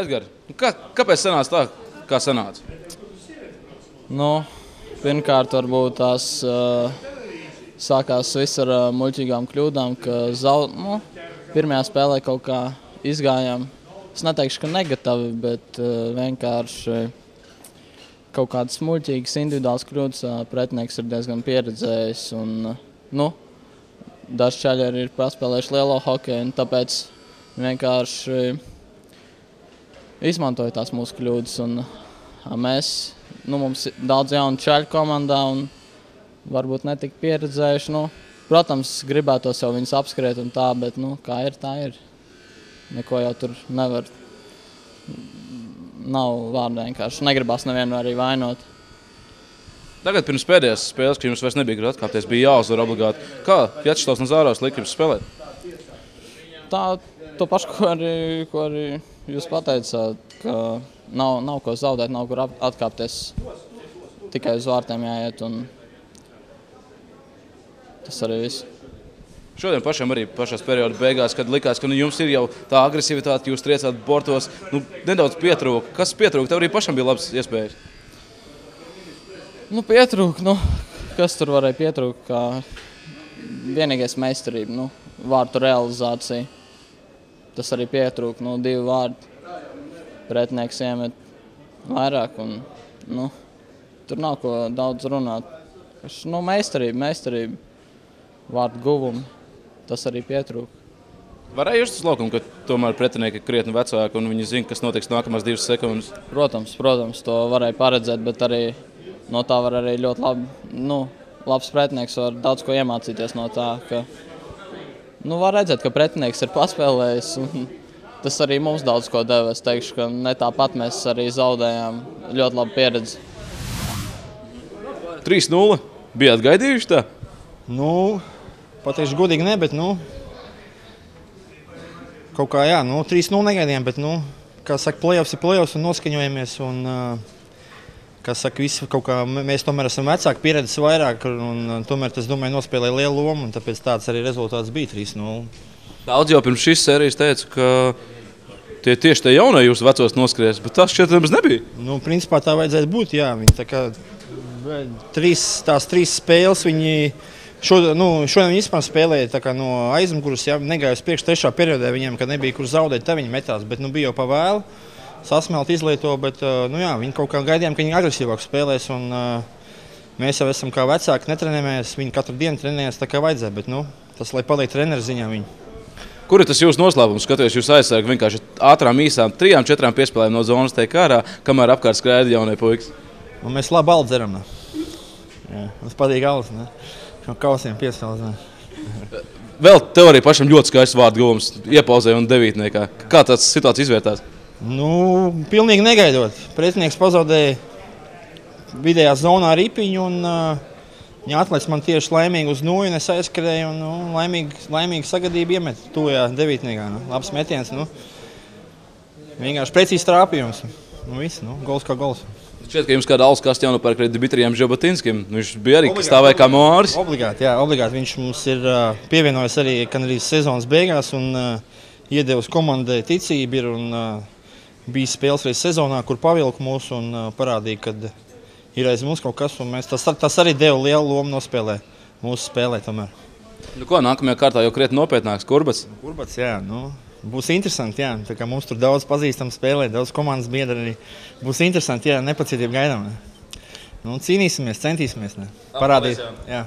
Edgar, kāpēc sanāca tā, kā sanāca? Nu, pirmkārt, varbūt tās sākās viss ar muļķīgām kļūdām, ka pirmajā spēlē kaut kā izgājām. Es neteikšu, ka negatavi, bet vienkārši kaut kādas muļķīgas individuālas kļūdas pretinieks ir diezgan pieredzējis. Un, daži čaļi arī ir paspēlējuši lielo hokeju, un tāpēc vienkārši izmantoja tās mūsu kļūdas. Un mums ir daudz jaunu čaļu komandā un varbūt netik pieredzējuši. Protams, gribētos jau viņus apskriet un tā, bet kā ir, tā ir. Neko jau tur nevar. Nav vārda vienkārši. Negribās nevienu arī vainot. Tagad pirms pēdējās spēles, ka jums vairs nebija grūti atkāpties, bija jāuzvar obligāti. Kā Vjačeslavs Nazārovs lika jums spēlēt? To pašu, ko arī jūs pateicāt, ka nav ko zaudēt, nav kur atkāpties. Tikai uz vārtiem jāiet, un tas arī viss. Šodien pašam arī pašās perioda beigās, kad likās, ka jums ir jau tā agresivitāte, jūs triecāt bortos, nedaudz pietrūka. Kas pietrūka? Tev arī pašam bija labs iespējas. Pietrūka. Kas tur varēja pietrūkt? Vienīgais meistarība, vārtu realizācija. Tas arī pietrūka, 2 vārdi. Pretinieks iemet vairāk, un tur nav ko daudz runāt. Meistarība, vārdu guvumi, tas arī pietrūka. Varēja just uz laukumu, ka tomēr pretinieki ir krietni vecāki un viņi zina, kas notiks nākamās 2 sekundes? Protams, to varēja paredzēt, bet arī no tā var arī ļoti labs pretinieks var daudz ko iemācīties no tā, ka var redzēt, ka pretinieks ir paspēlējis, un tas arī mums daudz ko deva. Es teikšu, ka ne tāpat mēs arī zaudējām ļoti labu pieredzi. 3-0. Bijāt gaidījuši tā? Pateikšu godīgi ne, bet kaut kā 3-0 negaidījām, bet kā saka, play-offs ir play-offs un noskaņojamies. Un, kā saka, visi kaut kā mēs tomēr esam vecāki, pieredzes vairāk, un tomēr tas, domāju, nospēlēja lielu lomu, un tāpēc tāds arī rezultāts bija 3-0. Daudz jau pirms šīs sērijas teica, ka tieši tie jaunie jūs vecos noskries, bet tas šķiet nemaz nebija. Principā tā vajadzētu būt, jā. Viņi tā kā tās 3 spēles, viņi šodien viņi vispār spēlēja tā kā no aizmugures, negāja uz priekšu 3. periodā viņiem, kad nebija kur zaudēt, tā viņi metās, bet bija jau pa vēlu. Sasmelt izlieto, bet viņi kaut kā gaidījām, ka viņi agresīvāk spēlēs, un mēs jau esam kā vecāki, netrenējamies, viņi katru dienu trenējas tā kā vajadzēja, bet tas, lai paliek treneru ziņā viņi. Kur ir tas jūsu noslēpums? Skaties, jūs aizsargi vienkārši ātrām, īsām 3-4 piespēlēm no zonas tiek ārā, kamēr apkārt skraida jaunie puikas. Mēs labi alu dzeram. Mums patīk alus, no kausiem piespēlēs. Vēl tev arī pašam ļoti skaists vārdu guvums, iepauzē un devītniekā. Kā tāds situācija izvērtās? Pilnīgi negaidot. Pretinieks pazaudēja vidējā zonā ripiņu, un viņa atlaist man tieši laimīgi uz nūju, un es aizskrēju, un laimīgi sagadību iemet tuvajā devītniekā. Labs metiens. Vienkārši precīzi trāpījums. Viss, gols kā gols. Šķiet, ka jums kāda alus kaste jau nopērk Dmitrijam Žabatinskim. Viņš bija arī, kas stāvēja kā Māris. Obligāti. Viņš mums ir pievienojis arī arī sezonas beigās un iedevis komandai ticību ir un bija spēles reiz sezonā, kur pavilka mūs un parādīja, ka ir aiz mums kaut kas, un tas arī deva lielu lomu nospēlē mūsu spēlē tomēr. Nākamajā kārtā jau krietni nopietnāks Kurbats? Kurbats, jā. Būs interesanti, jā. Tā kā mums tur daudz pazīstam spēlē, daudz komandas biedri arī. Būs interesanti, jā, nepacietību gaidām. Cīnīsimies, centīsimies. Parādīt. Jā.